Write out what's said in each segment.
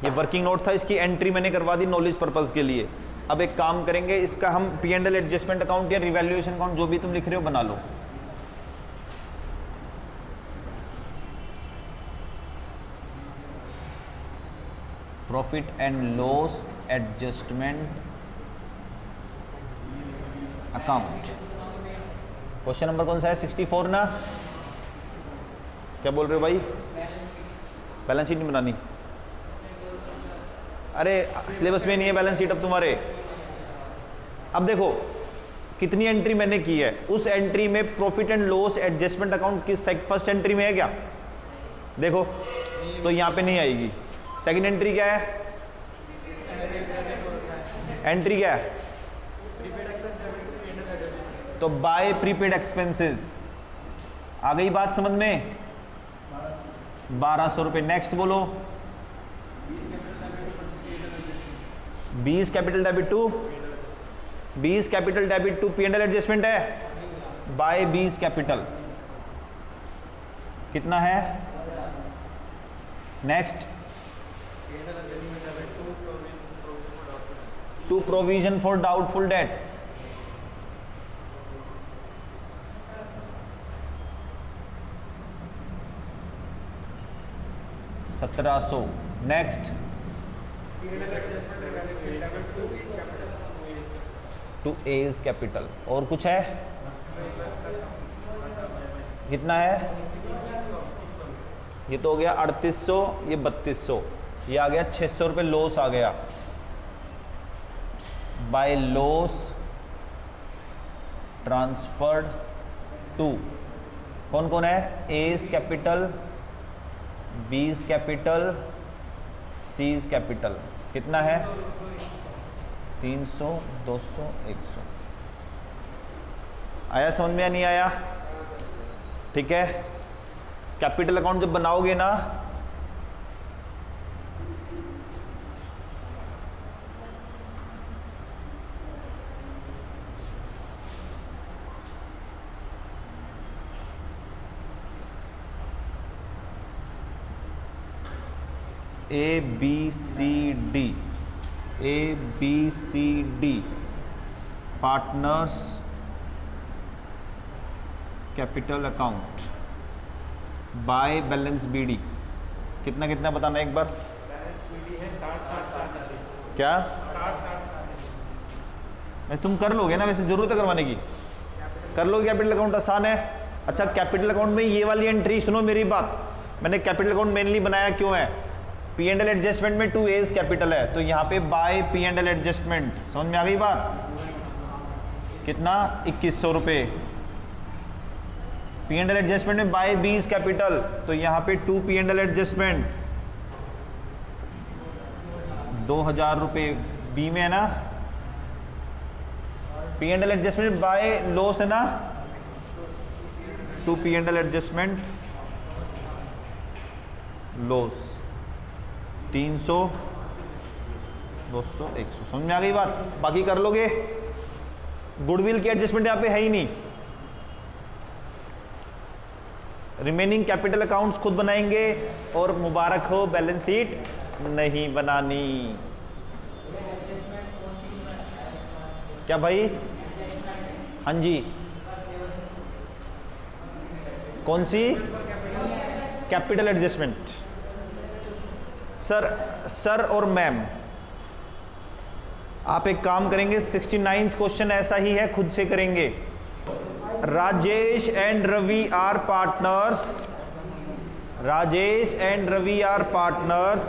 ये working note था, इसकी एंट्री मैंने करवा दी नॉलेज पर्पज के लिए। अब एक काम करेंगे, इसका हम P&L एडजस्टमेंट अकाउंट या रिवैल्यूएशन अकाउंट जो भी तुम लिख रहे हो बना लो। Profit and loss adjustment account. Question number कौन सा है? 64 ना? क्या बोल रहे हो भाई? बैलेंस शीट नहीं बनानी? अरे सिलेबस में नहीं है बैलेंस शीट अब तुम्हारे। अब देखो कितनी एंट्री मैंने की है, उस एंट्री में profit and loss adjustment account किस फर्स्ट एंट्री में है क्या? देखो तो यहां पे नहीं आएगी। सेकंड एंट्री क्या है? एंट्री क्या है? तो बाय प्रीपेड एक्सपेंसेस। आ गई बात समझ में? 1200 रुपए। नेक्स्ट बोलो। 20 capital debit to 20 capital debit to P&L adjustment है बाय 20 कैपिटल। कितना है? Next to provision for doubtful debts. $1700। Next to A's capital. और कुछ है? कितना है? ये तो हो गया 3800, ये 3200, ये आ गया 600 रुपये लॉस आ गया। बाय लॉस ट्रांसफर्ड टू कौन कौन है? A's capital, B's capital, C's capital. कितना है? 300, 200, 100। आया समझ में या नहीं आया? ठीक है। कैपिटल अकाउंट जब बनाओगे ना, ABCD partners capital account by balance BD। कितना कितना बताना एक बार? क्या? वैसे तुम कर लोगे ना, वैसे जरूरत है करवाने की? कर लोगे? कैपिटल अकाउंट आसान है। अच्छा कैपिटल अकाउंट में ये वाली एंट्री सुनो मेरी बात, मैंने कैपिटल अकाउंट मेनली बनाया क्यों है? P&L एडजस्टमेंट में 2 एज कैपिटल है, तो यहाँ पे बाय P&L एडजस्टमेंट। समझ में आ गई बात? कितना? 2100 रुपये। P&L एडजस्टमेंट में बाय 20 कैपिटल, तो यहाँ पे 2 P&L एडजस्टमेंट 2000 रुपये बी में है ना। P&L एडजस्टमेंट बाय लॉस है ना, 2 P&L एडजस्टमेंट लॉस 300, 200, 100। समझ में आ गई बात? बाकी कर लोगे। गुडविल की एडजस्टमेंट यहां पे है ही नहीं। रिमेनिंग कैपिटल अकाउंट्स खुद बनाएंगे, और मुबारक हो बैलेंस शीट नहीं बनानी। क्या भाई? हाँ जी, कौन सी? Capital adjustment. सर और मैम आप एक काम करेंगे, 69th क्वेश्चन ऐसा ही है, खुद से करेंगे। Rajesh and Ravi are partners, Rajesh and Ravi are partners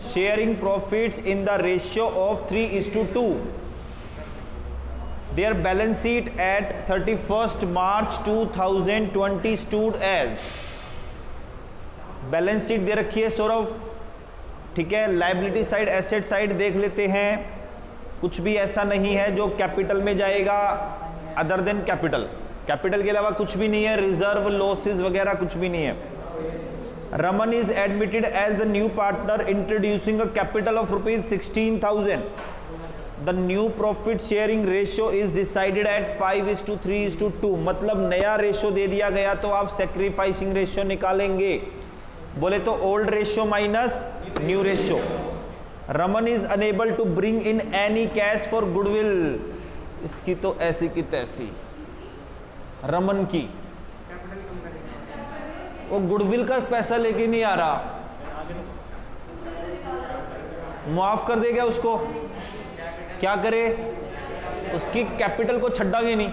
sharing profits in the ratio of 3:2। Their balance sheet at 31st March 2020 stood as. Balance sheet दे रखी है सौरभ, ठीक है। लायबिलिटी साइड, एसेट साइड देख लेते हैं। कुछ भी ऐसा नहीं है जो कैपिटल में जाएगा अदर देन कैपिटल। कैपिटल के अलावा कुछ भी नहीं है, रिजर्व, लॉसेस वगैरह कुछ भी नहीं है। Raman is admitted as the new partner introducing a capital of ₹16,000। The new profit sharing ratio is decided at 5:3:2। मतलब नया रेशियो दे दिया गया तो आप सेक्रीफाइसिंग रेशियो निकालेंगे। बोले तो old ratio minus new ratio. Raman is unable to bring in any cash for goodwill. इसकी तो ऐसी की तैसी, रमन की वो गुडविल का पैसा लेके नहीं आ रहा, मुआफ कर देगा उसको, क्या करे, उसकी कैपिटल को छड्डांगे नहीं,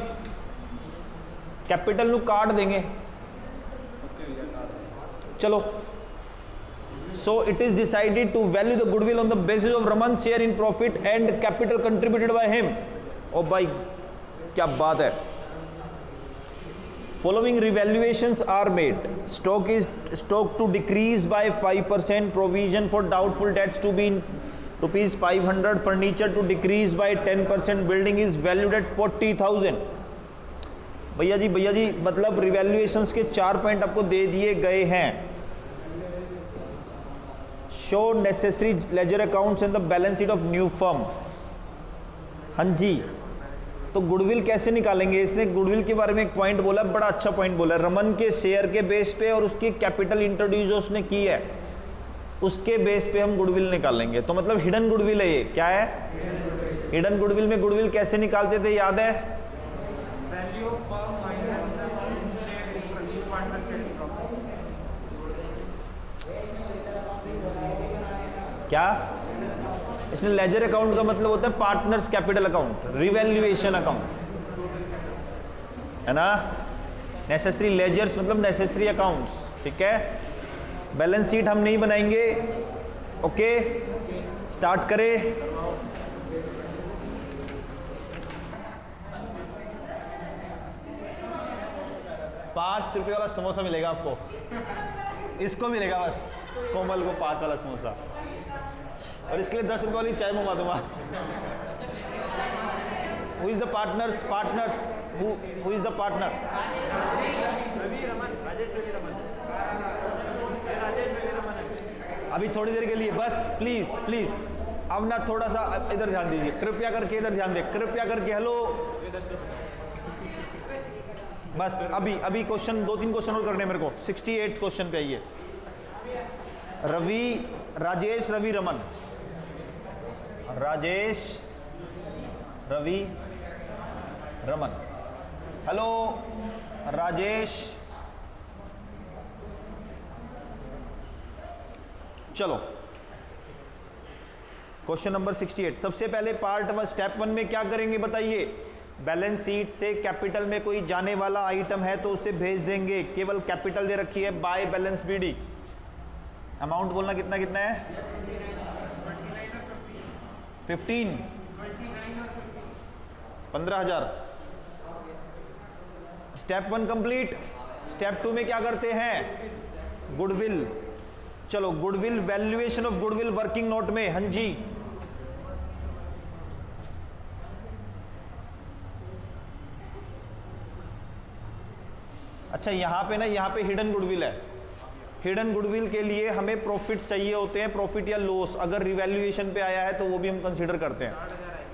कैपिटल को काट देंगे। चलो, so it is decided to value the goodwill on the basis of Raman share in profit and capital contributed by him. ओ भाई क्या बात है। Following revaluations are made. Stock to decrease by 5%. Provision for doubtful debts to be rupees 500. Furniture to decrease by 10%. Building is valued at 40,000. भैया जी मतलब रिवैल्यूएशंस के 4 point आपको दे दिए गए हैं। Show necessary ledger accounts in the balance sheet of new firm. हाँ जी, तो goodwill कैसे निकालेंगे? इसने गुडविल के बारे में एक पॉइंट बोला, बड़ा अच्छा पॉइंट बोला, रमन के शेयर के बेस पे और उसकी कैपिटल इंट्रोड्यूस जो उसने की है उसके बेस पे हम गुडविल निकालेंगे। तो मतलब हिडन गुडविल है ये। क्या है? हिडन गुडविल में गुडविल कैसे निकालते थे, याद है? Value of firm minus share in partner share in profit. क्या? इसमें लेजर अकाउंट का मतलब होता है partners capital account, revaluation account, है ना। नेसेसरी लेजर्स मतलब नेसेसरी अकाउंट्स, ठीक है। बैलेंस शीट हम नहीं बनाएंगे। ओके, स्टार्ट करें। ₹5 वाला समोसा मिलेगा आपको, इसको मिलेगा बस, कोमल को 5 वाला समोसा, और इसके लिए 10 रुपये वाली चाय मंगवा दूंगा। Who is the partners? Who is the partner? Ravi Raman, Rajesh Ravi Raman, Rajesh Ravi Raman है। अभी थोड़ी देर के लिए बस, प्लीज अब ना थोड़ा सा इधर ध्यान दीजिए, कृपया करके इधर ध्यान दे, कृपया करके। हेलो, बस अभी क्वेश्चन 2-3 क्वेश्चन और करने मेरे को। 68 क्वेश्चन पे आइए। राजेश रवि रमन, राजेश रवि रमन। हेलो राजेश, चलो क्वेश्चन नंबर 68। सबसे पहले पार्ट 1 स्टेप 1 में क्या करेंगे बताइए? बैलेंस शीट से कैपिटल में कोई जाने वाला आइटम है तो उसे भेज देंगे। केवल कैपिटल दे रखी है बाय बैलेंस बीडी। अमाउंट बोलना कितना कितना है? 15,000। Step 1 complete. स्टेप 2 में क्या करते हैं? गुडविल। चलो goodwill, valuation of goodwill working note में। हाँ जी, अच्छा यहाँ पे हिडन गुडविल है। हिडन गुडविल के लिए हमें प्रॉफिट्स चाहिए होते हैं, प्रॉफिट या लॉस। अगर रिवैल्यूएशन पे आया है तो वो भी हम कंसीडर करते हैं।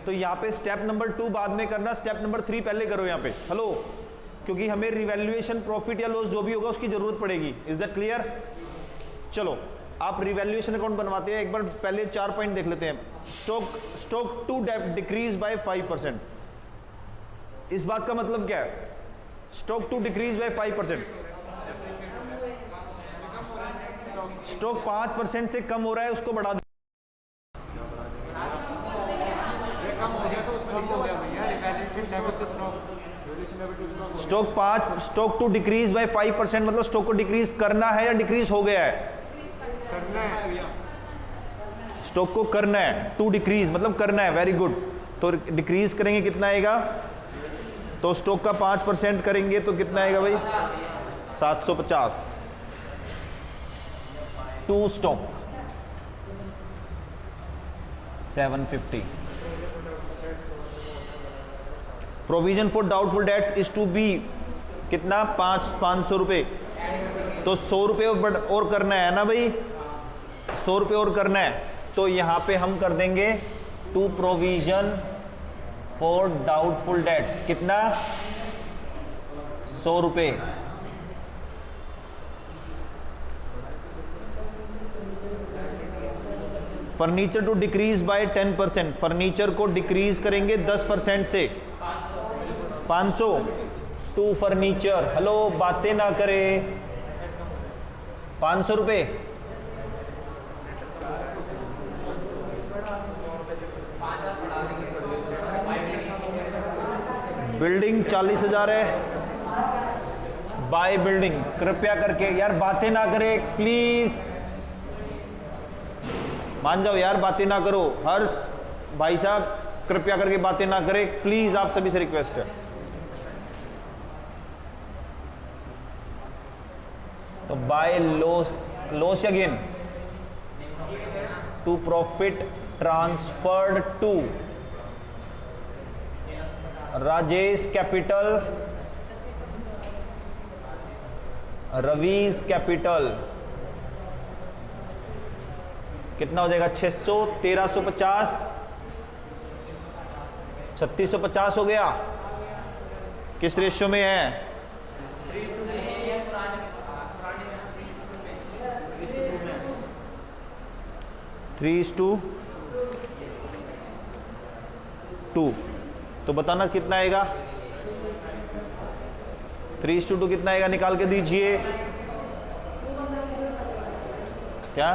तो यहाँ पे स्टेप नंबर 2 बाद में करना, स्टेप नंबर 3 पहले करो यहाँ पे। हेलो, क्योंकि हमें रिवैल्यूएशन प्रॉफिट या लॉस जो भी होगा उसकी जरूरत पड़ेगी। Is that clear? चलो आप रिवैल्यूएशन अकाउंट बनवाते हैं, एक बार पहले 4 पॉइंट देख लेते हैं। Stock to decrease by 5%। इस बात का मतलब क्या है? Stock to decrease by 5%। Stock 5% से कम हो रहा है, उसको बढ़ा दो। स्टॉक टू डिक्रीज बाय 5% मतलब स्टॉक को डिक्रीज करना है या डिक्रीज हो गया है? करना है। स्टॉक को करना है। टू डिक्रीज मतलब करना है। Very good. तो डिक्रीज करेंगे कितना आएगा? तो स्टॉक का 5% करेंगे तो कितना आएगा भाई? 750। To stock 750। Provision for doubtful debts is to be कितना? 500 रुपये। तो 100 रुपये और करना है ना भाई? 100 रुपये और करना है। तो यहां पे हम कर देंगे to provision for doubtful debts कितना? 100 रुपये। Furniture to decrease by 10%, furniture को डिक्रीज करेंगे 10% से 500 टू फर्नीचर। हेलो, बातें ना करे। 500 रुपये, बिल्डिंग 40,000 है। बाय बिल्डिंग, कृपया करके यार बातें ना करे प्लीज, मान जाओ यार, बातें ना करो। हर्ष भाई साहब कृपया करके बातें ना करें प्लीज, आप सभी से रिक्वेस्ट है। तो by loss again to profit transferred to Rajesh capital, Ravi's capital. कितना हो जाएगा? 600, 1350, 3650 हो गया। किस रेशियो में है? 3:2। तो बताना कितना आएगा? 3:2 कितना आएगा? निकाल के दीजिए। क्या?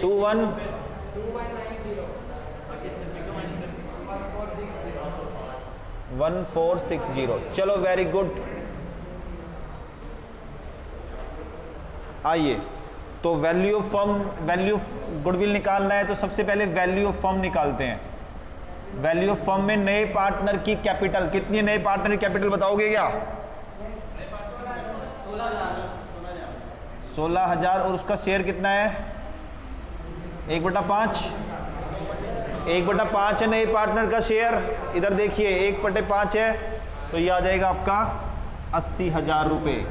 2:1। 1460। चलो वेरी गुड। आइए, तो value of firm, value goodwill निकालना है तो सबसे पहले वैल्यू ऑफ फर्म निकालते हैं। वैल्यू ऑफ फर्म में नए पार्टनर की कैपिटल कितनी है? नए पार्टनर की कैपिटल बताओगे क्या? 16,000। और उसका शेयर कितना है? 1/5। 1/5 है नए पार्टनर का शेयर। इधर देखिए 1/5 है, तो ये आ जाएगा आपका 80,000 रुपये।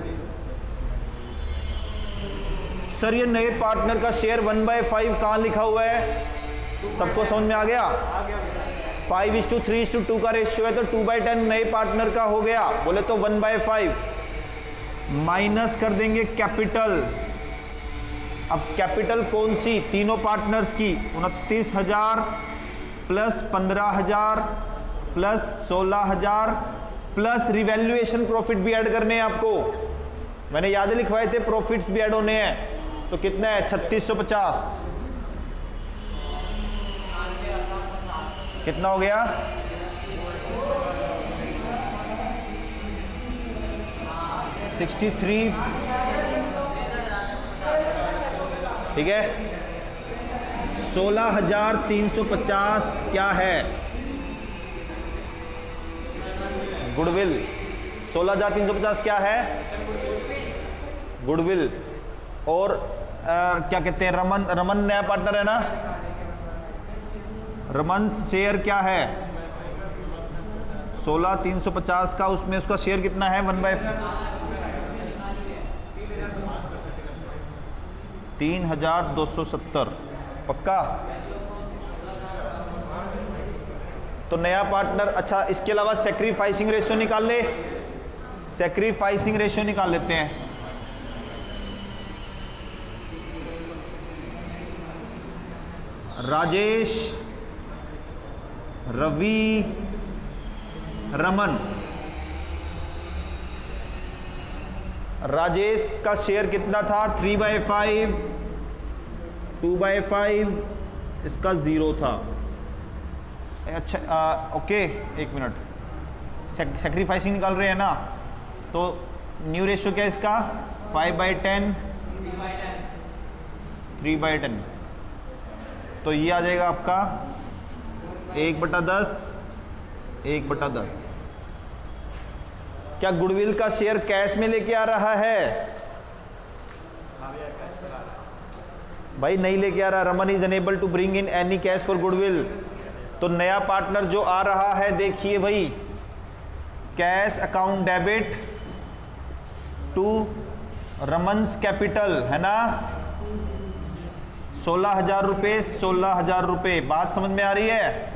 सर ये नए पार्टनर का शेयर 1/5 कहाँ लिखा हुआ है? सबको समझ में आ गया? 5:3:2 का रेशियो है, तो 2/10 नए पार्टनर का हो गया। बोले तो 1/5 माइनस कर देंगे कैपिटल। अब कैपिटल कौन सी? तीनों पार्टनर्स की 29,000 plus 15,000 plus 16,000 plus revaluation profit भी ऐड करने हैं आपको। मैंने याद लिखवाए थे, प्रॉफिट्स भी ऐड होने हैं। तो कितना है? 3650। कितना हो गया? 63। ठीक है, 16,350 क्या है? गुडविल। 16,350 क्या है? गुडविल। और क्या कहते हैं? रमन नया पार्टनर है ना? रमन शेयर क्या है? 16,350 का, उसमें उसका शेयर कितना है? 3,270। पक्का? तो नया पार्टनर। अच्छा, इसके अलावा सैक्रिफाइसिंग रेशियो निकाल ले। सैक्रिफाइसिंग रेशियो निकाल लेते हैं। राजेश, रवि, रमन। राजेश का शेयर कितना था? 3/5, 2/5, इसका 0 था। अच्छा ओके, एक मिनट। सैक्रिफाइसिंग निकाल रहे हैं ना, तो न्यू रेशियो क्या है इसका? 5/10, 3/10। तो ये आ जाएगा आपका 1/10, 1/10। क्या गुडविल का शेयर कैश में लेके आ रहा है? भाई नहीं लेके आ रहा। Raman is unable to bring in any cash for goodwill. तो नया पार्टनर जो आ रहा है, देखिए भाई, cash account debit to Raman's capital है ना, 16,000 रुपये, 16,000 रुपये। बात समझ में आ रही है?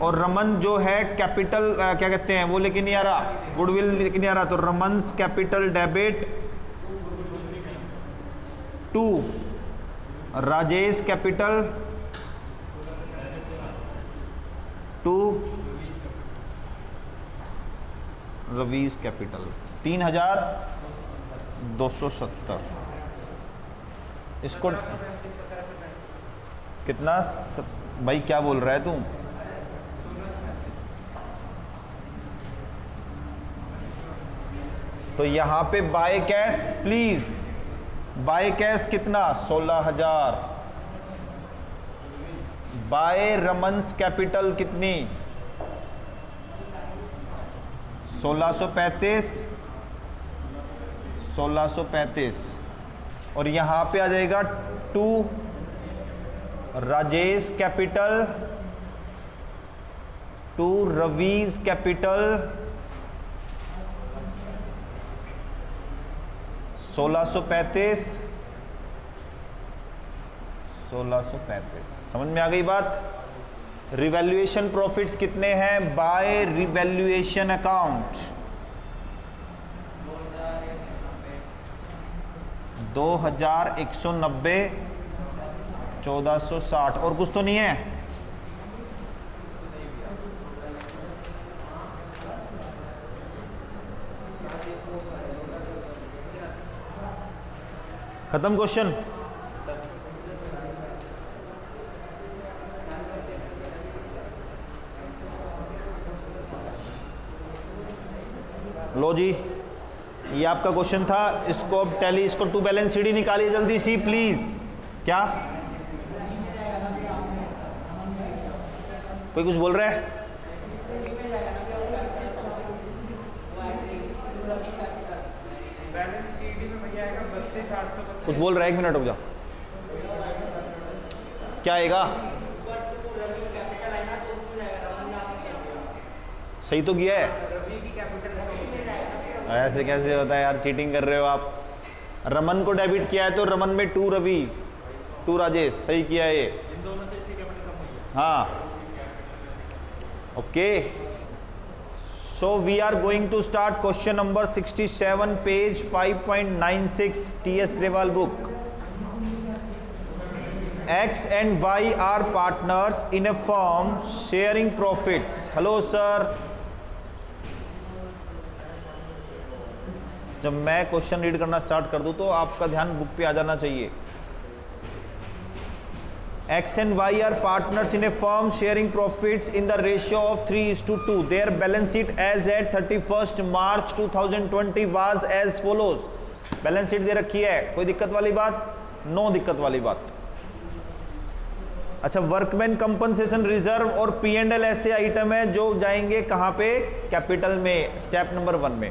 और रमन जो है कैपिटल क्या कहते हैं, वो लेके नहीं आ रहा, गुडविल लेके नहीं आ रहा। तो Raman's capital debit to Rajesh capital to Ravi's capital 3270। इसको कितना भाई क्या बोल रहा है तू? तो यहां पे by cash please, by cash कितना 16,000, बाय रमन्स कैपिटल कितनी 1635 और यहां पे आ जाएगा to Rajesh capital to Ravi's capital 1635। समझ में आ गई बात? रिवैल्यूएशन प्रॉफिट्स कितने हैं बाय रिवैल्यूएशन अकाउंट 2190 1460। और कुछ तो नहीं है? खत्म क्वेश्चन? लो जी, ये आपका क्वेश्चन था। इसको अब टैली, इसको टू बैलेंस शीट निकालिए जल्दी सी प्लीज। क्या कोई कुछ बोल रहा है? कुछ बोल रहा है? 1 मिनट रुक जाओ। क्या आएगा? सही तो किया है। ऐसे कैसे होता है यार, चीटिंग कर रहे हो आप। रमन को डेबिट किया है तो रमन में टू रवि टू राजेश, सही किया है ये। इन दोनों से इसकी कैपिटल कम हुई है। हाँ okay. So we are going to start question number 67 page 5.96 T S Grewal book. X and Y are partners in a firm sharing profits. Hello sir. जब मैं क्वेश्चन रीड करना स्टार्ट कर दूं तो आपका ध्यान बुक पे आ जाना चाहिए। X and Y are partners in a firm sharing profits in the ratio of 3:2. Their balance sheet as at 31st March 2020 was as follows. Balance sheet दे रखी है, कोई दिक्कत वाली बात? नो दिक्कत वाली बात। अच्छा, वर्कमैन कंपनसेशन रिजर्व और P&L ऐसे आइटम है जो जाएंगे कहां पे? कैपिटल में, स्टेप नंबर 1 में।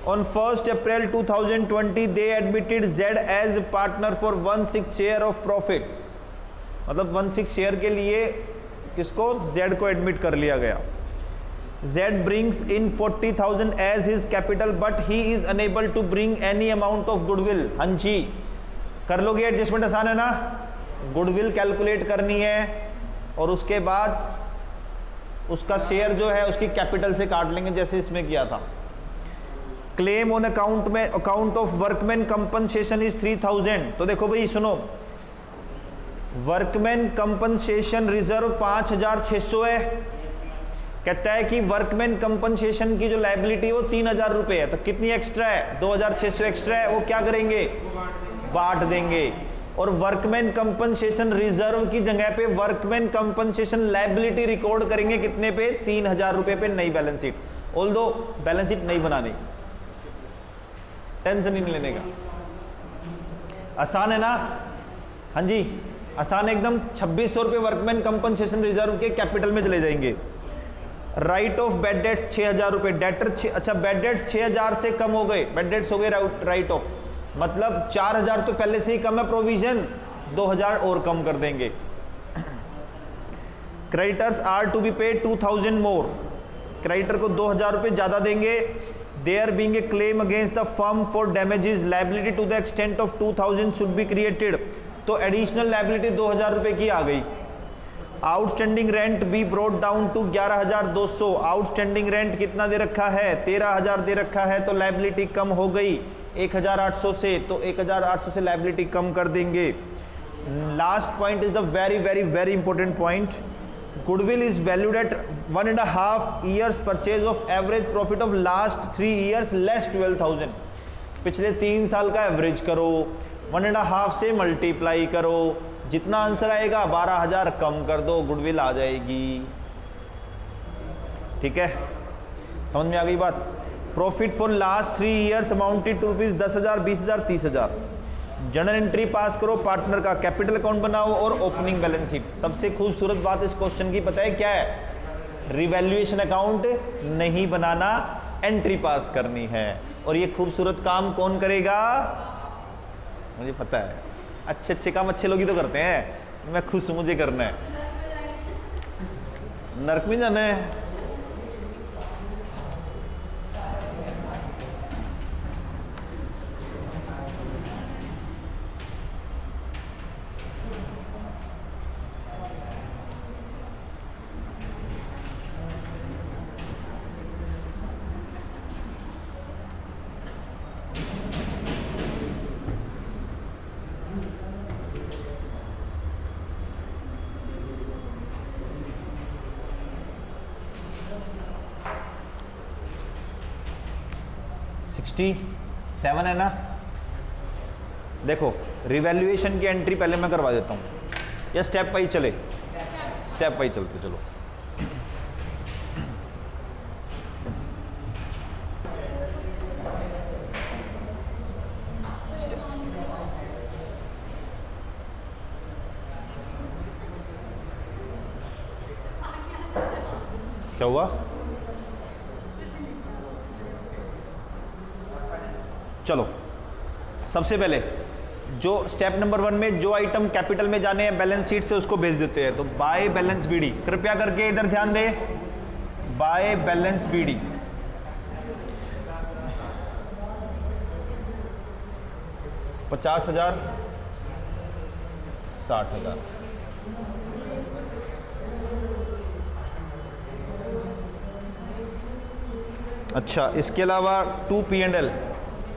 On 1st April 2020 they admitted Z as partner for 1/6 share of profits. मतलब 1/6 शेयर के लिए किसको? Z को एडमिट कर लिया गया। Z brings in 40,000 as his capital but he is unable to bring any amount of goodwill. हाँ जी, कर लोगे एडजस्टमेंट, आसान है ना? गुडविल कैलकुलेट करनी है और उसके बाद उसका शेयर जो है उसकी कैपिटल से काट लेंगे जैसे इसमें किया था। क्लेम ऑन अकाउंट में account of workman compensation is 3,000। तो देखो भाई सुनो, वर्कमैन कंपनसेशन रिजर्व 5,600 है। कहता है कि वर्कमैन कंपनसेशन की जो लायबिलिटी है वो 3,000 रुपये है। तो कितनी एक्स्ट्रा है? 2,600 एक्स्ट्रा है। वो क्या करेंगे? बांट देंगे। और वर्कमैन कंपनसेशन रिजर्व की जगह पे वर्कमैन कंपनसेशन लायबिलिटी रिकॉर्ड करेंगे कितने पे? 3,000 रुपये पे नई balance sheet. Although balance sheet नहीं बनानी, टेंशन ही नहीं लेने का। आसान है ना? हाँ जी आसान एकदम। 2,600 रुपये वर्कमैन कंपनसेशन रिजर्व के कैपिटल में चले जाएंगे। राइट ऑफ बेड डेट्स 6,000 रुपये। डेटर अच्छा बेड डेट्स 6,000 से कम हो गए, बेड डेट्स हो गए राइट ऑफ, मतलब 4,000 तो पहले से ही कम है प्रोविजन, 2,000 और कम कर देंगे। Creditors are to be paid 2,000 more. Creditor को 2,000 रुपये ज्यादा देंगे। There being a claim against the firm for damages liability to the extent of 2,000 should be created. तो एडिशनल लायबिलिटी 2,000 रुपये की आ गई। Outstanding rent be brought down to 11,200। Outstanding rent कितना दे रखा है? 13,000 दे रखा है। तो लायबिलिटी कम हो गई 1,800 से, तो 1,800 से लायबिलिटी कम कर देंगे। Last point is the very very very important point. Goodwill is valued at 1.5 years purchase of average profit of last 3 years less 12,000. पिछले 3 साल का एवरेज करो, 1.5 से मल्टीप्लाई करो, जितना आंसर आएगा 12,000 कम कर दो, गुडविल आ जाएगी. ठीक है, समझ में आ गई बात. Profit for last 3 years amounted to rupees 10,000, 20,000, 30,000. General entry pass करो, पार्टनर का कैपिटल अकाउंट बनाओ और ओपनिंग बैलेंस शीट. सबसे खूबसूरत बात इस क्वेश्चन की पता है क्या है? रिवैल्यूएशन अकाउंट नहीं बनाना, एंट्री पास करनी है. और ये खूबसूरत काम कौन करेगा? मुझे पता है, अच्छे अच्छे काम अच्छे लोग ही तो करते हैं. मैं खुश हूं, मुझे करना है. नरक में जाना है. सेवन है ना. देखो, रिवैल्यूएशन की एंट्री पहले मैं करवा देता हूं, या स्टेप वाइज चले? स्टेप वाइज चलते चलो. क्या हुआ? चलो, सबसे पहले जो स्टेप नंबर 1 में जो आइटम कैपिटल में जाने हैं बैलेंस शीट से, उसको भेज देते हैं. तो बाय बैलेंस बीडी, कृपया करके इधर ध्यान दे. By balance BD, $50,000, $60,000. अच्छा, इसके अलावा 2 P&L.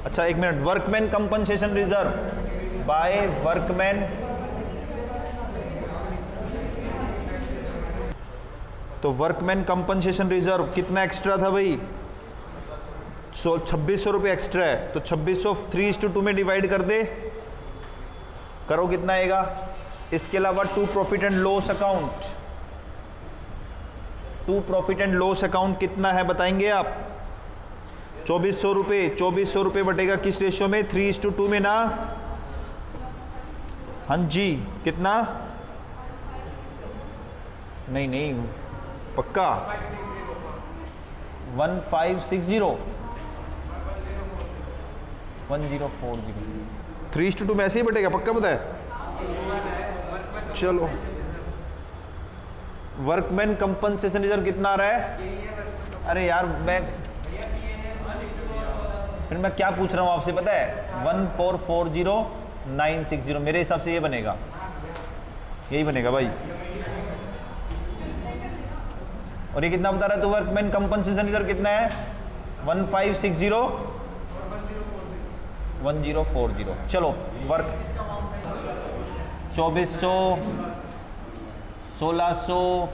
अच्छा, एक minute. Workman compensation reserve, by workman. तो वर्कमैन कंपनसेशन रिजर्व कितना एक्स्ट्रा था भाई? 2600 रुपये एक्स्ट्रा है. तो 2600 3:2 में डिवाइड कर दे, करो कितना आएगा. इसके अलावा 2 profit and loss account. 2 profit and loss account कितना है बताएंगे आप? 2400 रुपये. 2400 रुपये बटेगा किस रेशियो में? 3:2 में ना. हाँ जी, कितना? नहीं नहीं, पक्का 1560, 1040. 3:2 में ऐसे ही बटेगा, पक्का पता है? चलो, वर्कमैन कंपनसेशन रिजर्व कितना आ रहा है? अरे यार, फिर मैं क्या पूछ रहा हूँ आपसे पता है? 1440960. मेरे हिसाब से ये बनेगा, यही बनेगा भाई. और ये कितना बता रहा है? तो वर्कमैन कंपनसेशन रिजर्व कितना है? 1560 1040. चलो, वर्क 2400 1600.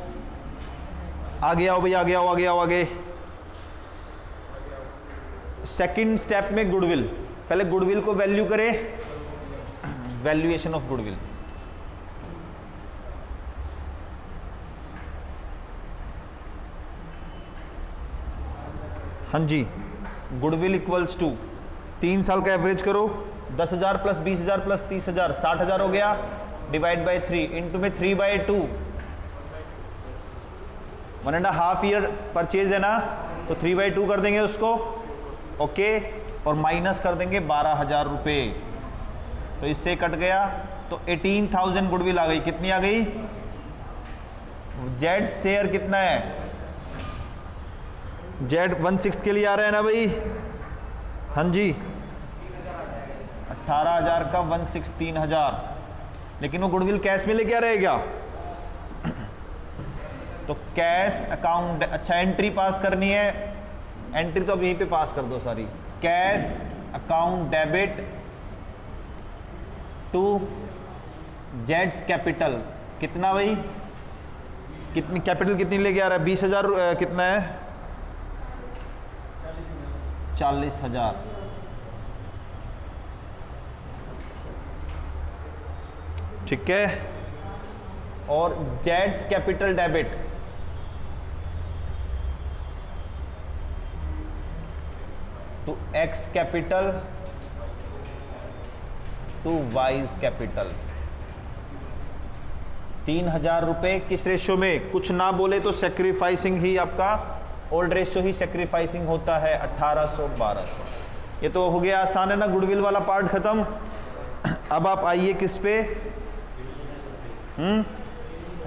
आगे आओ भाई, आगे आओ, आगे आओ, आगे. सेकंड स्टेप में गुडविल. पहले गुडविल को वैल्यू करें, वैल्यूएशन ऑफ गुडविल. हाँ जी, गुडविल इक्वल्स टू 3 साल का एवरेज करो. 10,000 प्लस 20,000 प्लस 30,000 60,000 हो गया. डिवाइड बाय 3, इंटू में 3/2. 1.5 year परचेज है ना, तो 3/2 कर देंगे उसको. ओके, और माइनस कर देंगे 12,000 रुपये. तो इससे कट गया, तो 18,000 गुडविल आ गई. कितनी आ गई? जेड शेयर कितना है? जेड 1/6 के लिए आ रहा है ना भाई? हाँ जी, 18,000 का 1/6 3,000. लेकिन वो गुडविल कैश में लेके आ रहेगा. तो कैश अकाउंट, अच्छा एंट्री पास करनी है. एंट्री तो अब यहीं पे पास कर दो सारी. कैश अकाउंट डेबिट टू जेड्स कैपिटल कितना भाई, कितनी कैपिटल कितनी लेके आ रहा है, 20,000 कितना है, 40,000। ठीक है। और जेड्स capital debit to X capital to Y's capital 3,000 रुपए किस रेशियो में, कुछ ना बोले तो सेक्रीफाइसिंग ही आपका ओल्ड रेशियो ही सेक्रीफाइसिंग होता है 1800 1200। ये तो हो गया आसान है ना, गुडविल वाला पार्ट खत्म। अब आप आइए किस पे,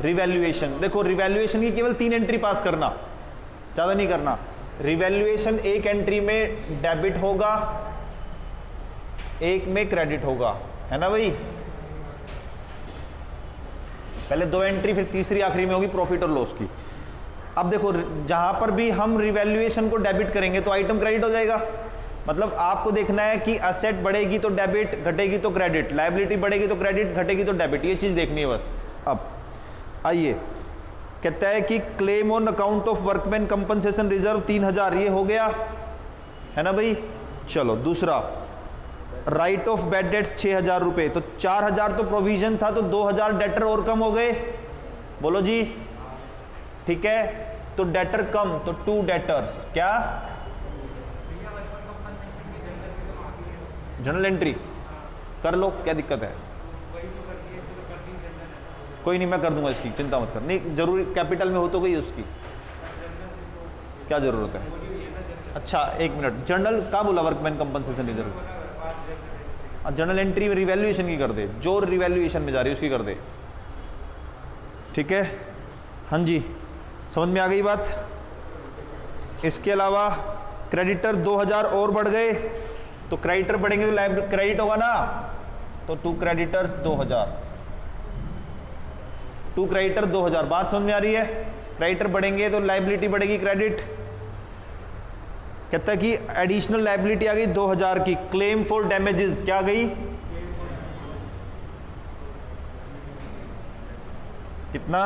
रिवैल्यूएशन। देखो रिवैल्यूएशन की केवल 3 एंट्री पास करना, ज़्यादा नहीं करना। रिवैल्यूएशन एक एंट्री में डेबिट होगा, एक में क्रेडिट होगा, है ना भाई। पहले 2 एंट्री, फिर तीसरी आखिरी में होगी प्रॉफिट और लॉस की। अब देखो जहां पर भी हम रिवैल्यूएशन को डेबिट करेंगे तो आइटम क्रेडिट हो जाएगा। मतलब आपको देखना है कि असेट बढ़ेगी तो डेबिट, घटेगी तो क्रेडिट, लायबिलिटी बढ़ेगी तो क्रेडिट, घटेगी तो डेबिट, ये चीज देखनी है बस। अब आइए, कहता है कि claim on account of workman compensation reserve 3,000, ये हो गया है ना भाई। चलो दूसरा, राइट ऑफ बैड डेट्स 6,000 रुपए, तो 4,000 तो प्रोविजन था, तो 2,000 डेटर और कम हो गए, बोलो जी। ठीक है, तो डेटर कम, तो 2 डेटर्स, क्या जनरल एंट्री कर लो, क्या दिक्कत है। कोई नहीं, मैं कर दूंगा इसकी, चिंता मत कर। नहीं जरूरी कैपिटल में हो तो गई उसकी, क्या जरूरत है। अच्छा एक मिनट, जनरल का बोला workman compensation reserve, general entry revaluation की कर दे, जो रिवैल्यूएशन में जा रही है उसकी कर दे। ठीक है, हाँ जी समझ में आ गई बात। इसके अलावा क्रेडिटर 2,000 और बढ़ गए, तो क्रेडिटर बढ़ेंगे तो लाइव क्रेडिट होगा ना, तो 2 क्रेडिटर्स 2,000, 2 क्रेडिटर 2,000। बात समझ में आ रही है। क्रेडिटर बढ़ेंगे तो लाइबिलिटी बढ़ेगी, क्रेडिट। कहता है कि एडिशनल लाइबिलिटी आ गई 2,000 की, क्लेम फॉर डैमेजेस क्या गई, कितना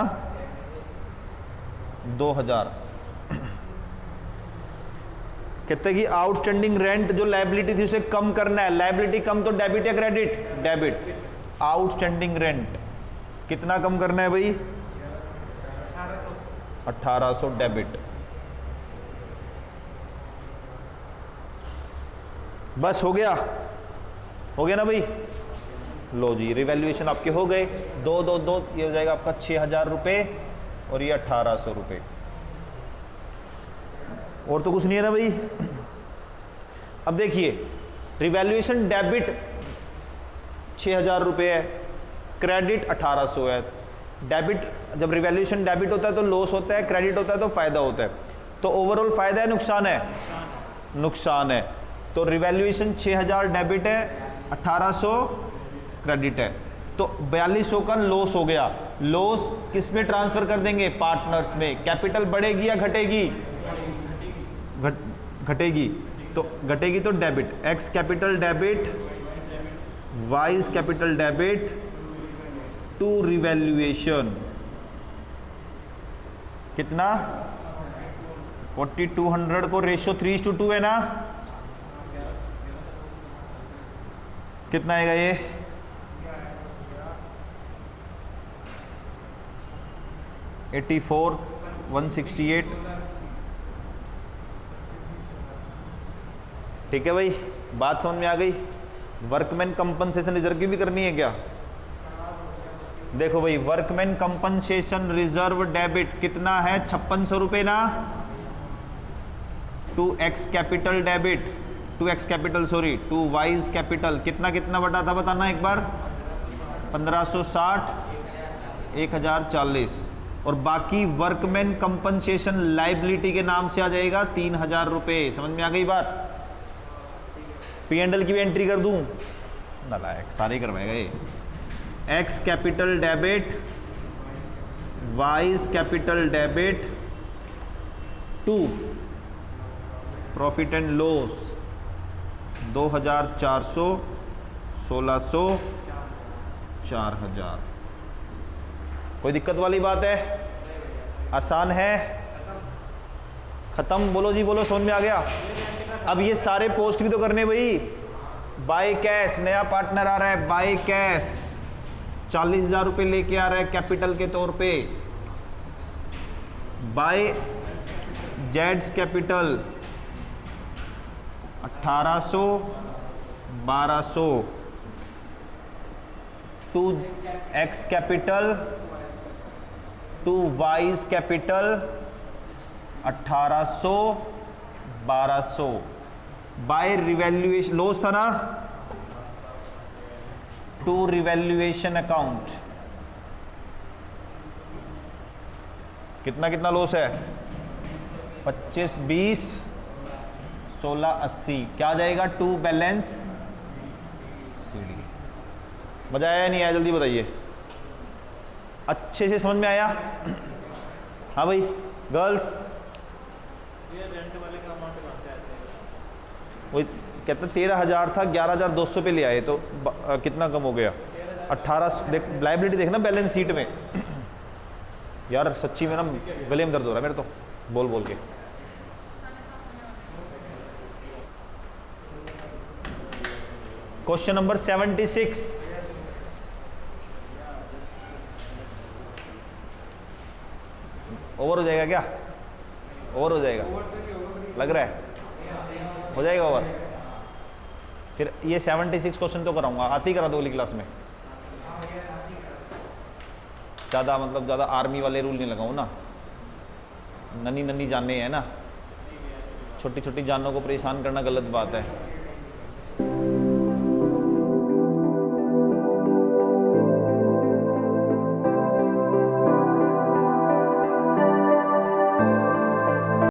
2,000। कहते हैं कि आउटस्टैंडिंग रेंट जो लायबिलिटी थी उसे कम करना है। लायबिलिटी कम तो डेबिट या क्रेडिट, डेबिट। आउटस्टैंडिंग रेंट कितना कम करना है भाई, 1800 डेबिट। बस हो गया, हो गया ना भाई। लो जी रिवैल्यूएशन आपके हो गए, 2 2 2, ये हो जाएगा आपका 6,000 रुपये और ये 1800 रुपये। और तो कुछ नहीं है ना भाई। अब देखिए रिवैल्यूएशन डेबिट 6,000 रुपये है, क्रेडिट 1800 है। डेबिट, जब रिवैल्यूएशन डेबिट होता है तो लॉस होता है, क्रेडिट होता है तो फायदा होता है। तो ओवरऑल फायदा है नुकसान है, नुकसान है। तो रिवैल्यूएशन 6,000 डेबिट है, 1800 क्रेडिट है, तो 4200 का लॉस हो गया। लॉस किस में ट्रांसफर कर देंगे, पार्टनर्स में। कैपिटल बढ़ेगी या घटेगी, घटेगी, तो घटेगी तो debit, X capital debit, Y's capital debit to revaluation. कितना 4200 को रेशियो 3:2 है ना, कितना आएगा ये, $84,168। ठीक है भाई, बात समझ में आ गई। वर्कमैन कंपनसेशन रिजर्व की भी करनी है क्या, देखो भाई वर्कमैन कंपनसेशन रिजर्व डेबिट कितना है, 5600 रुपये ना। To X capital debit, to X capital sorry, to Y's capital कितना कितना बटा था बताना एक बार, 1560, 1040, और बाकी वर्कमैन कंपनसेशन लाइबिलिटी के नाम से आ जाएगा 3,000 रुपये। समझ में आ गई बात। P&L की भी एंट्री कर दूं, नालायक सारे करवाएगा ये। X capital debit, Y's capital debit to profit and loss 2,400, 1,600, 4,000। कोई दिक्कत वाली बात है? आसान है, खत्म। बोलो जी बोलो, समझ में आ गया? अब ये सारे पोस्ट भी तो करने भाई। बाय कैश, नया पार्टनर आ रहा है, बाय कैश 40,000 रुपये लेके आ रहा है कैपिटल के तौर पे। बाय जेड्स capital 1800 1200, to X capital, to Y's capital 1800 1200। By revaluation loss था ना, टू रिवैल्यूएशन अकाउंट कितना कितना लॉस है? 25 20 16 80। क्या आ जाएगा? To balance C D. मजा आया नहीं आया? जल्दी बताइए। अच्छे से समझ में आया? हाँ भाई गर्ल्स, ये रेंट वाले का अमाउंट कहाँ से आते हैं? वही कहते 13,000 था, 11,200 पे ले आए तो कितना कम हो गया? 18। देख लाइबिलिटी देखना बैलेंस शीट में। यार सच्ची में ना गले में दर्द हो रहा है मेरे तो बोल बोल के। Question number 76। ओवर हो जाएगा क्या? ओवर हो जाएगा लग रहा है? हो जाएगा ओवर। फिर ये 76 क्वेश्चन तो कराऊंगा, आती ही करा दो अगली क्लास में। ज़्यादा मतलब ज़्यादा आर्मी वाले रूल नहीं लगाऊं ना, नन्ही नन्ही जाने हैं ना, छोटी छोटी जानों को परेशान करना गलत बात है।